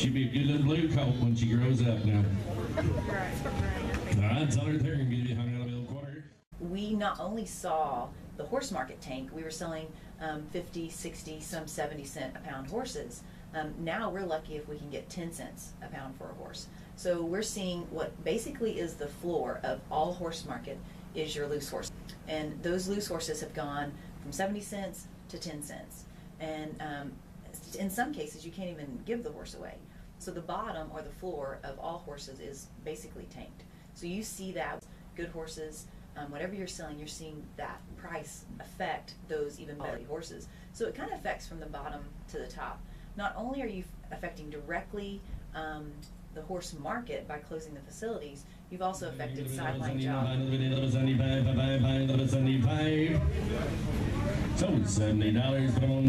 She'll be a good little blue coat when she grows up now. All right, tell her there and give you $100 We not only saw the horse market tank, we were selling 50, 60, some 70 cent a pound horses. Now we're lucky if we can get 10 cents a pound for a horse. So we're seeing what basically is the floor of all horse market is your loose horse. And those loose horses have gone from 70 cents to 10 cents. And in some cases, you can't even give the horse away. So the bottom or the floor of all horses is basically tanked. So you see that good horses, whatever you're selling, you're seeing that price affect those even better horses. So it kind of affects from the bottom to the top. Not only are you affecting directly the horse market by closing the facilities, you've also affected sideline jobs. So $70.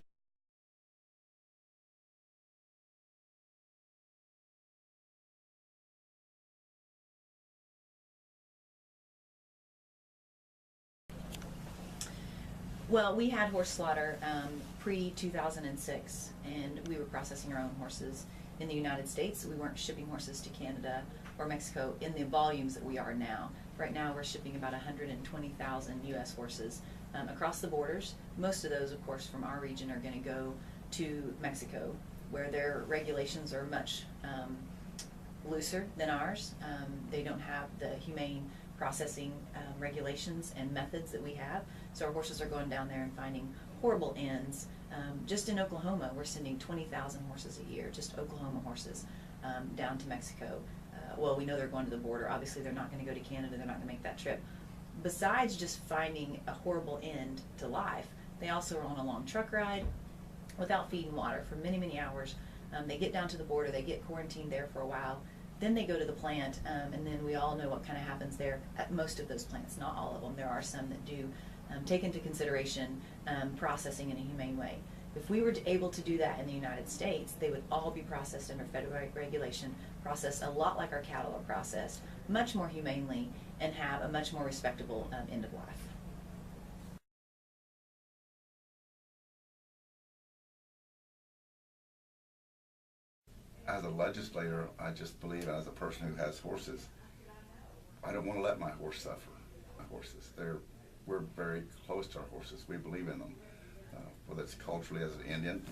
Well, we had horse slaughter pre-2006, and we were processing our own horses in the United States. We weren't shipping horses to Canada or Mexico in the volumes that we are now. Right now we're shipping about 120,000 U.S. horses across the borders. Most of those, of course, from our region are going to go to Mexico, where their regulations are much looser than ours. They don't have the humane processing regulations and methods that we have. So our horses are going down there and finding horrible ends. Just in Oklahoma, we're sending 20,000 horses a year, just Oklahoma horses, down to Mexico. Well, we know they're going to the border. Obviously, they're not going to go to Canada. They're not going to make that trip. Besides just finding a horrible end to life, they also are on a long truck ride without feed and water for many, many hours. They get down to the border. They get quarantined there for a while. Then they go to the plant, and then we all know what kind of happens there at most of those plants, not all of them. There are some that do take into consideration processing in a humane way. If we were able to do that in the United States, they would all be processed under federal regulation, processed a lot like our cattle are processed, much more humanely, and have a much more respectable end of life. As a legislator, I just believe as a person who has horses, I don't want to let my horse suffer. My horses, we're very close to our horses. We believe in them, whether it's culturally as an Indian,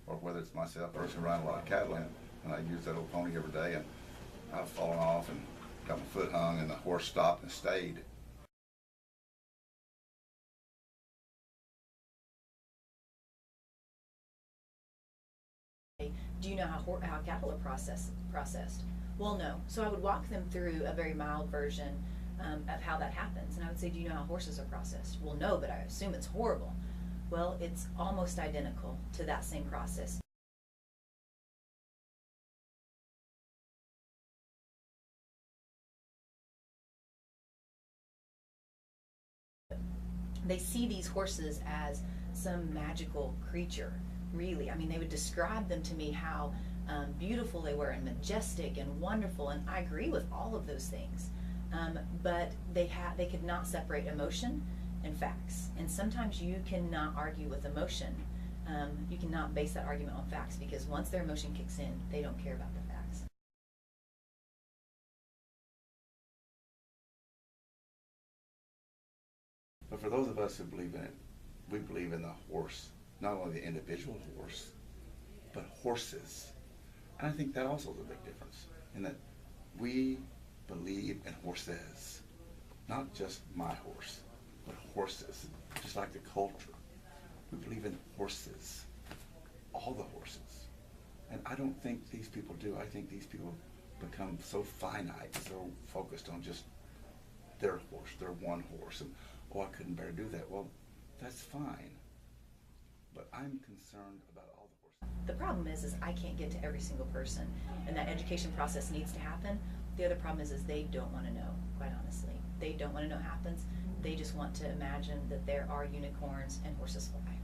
or whether it's myself, a person who runs a lot of cattle, and I use that old pony every day, and I've fallen off and got my foot hung, and the horse stopped and stayed. Do you know how cattle are processed? Well, no. So I would walk them through a very mild version of how that happens. And I would say, do you know how horses are processed? Well, no, but I assume it's horrible. Well, it's almost identical to that same process. They see these horses as some magical creature. Really, I mean, they would describe them to me how beautiful they were and majestic and wonderful, and I agree with all of those things. But they could not separate emotion and facts, and sometimes you cannot argue with emotion. You cannot base that argument on facts, because once their emotion kicks in, they don't care about the facts. But for those of us who believe in it, we believe in the horse. Not only the individual horse, but horses. And I think that also is a big difference, in that we believe in horses. Not just my horse, but horses. Just like the culture. We believe in horses. All the horses. And I don't think these people do. I think these people become so finite, so focused on just their horse, their one horse. And, oh, I couldn't bear to do that. Well, that's fine. But I'm concerned about all the horses. The problem is I can't get to every single person, and that education process needs to happen. The other problem is they don't want to know, quite honestly. They don't want to know what happens. They just want to imagine that there are unicorns and horses fly.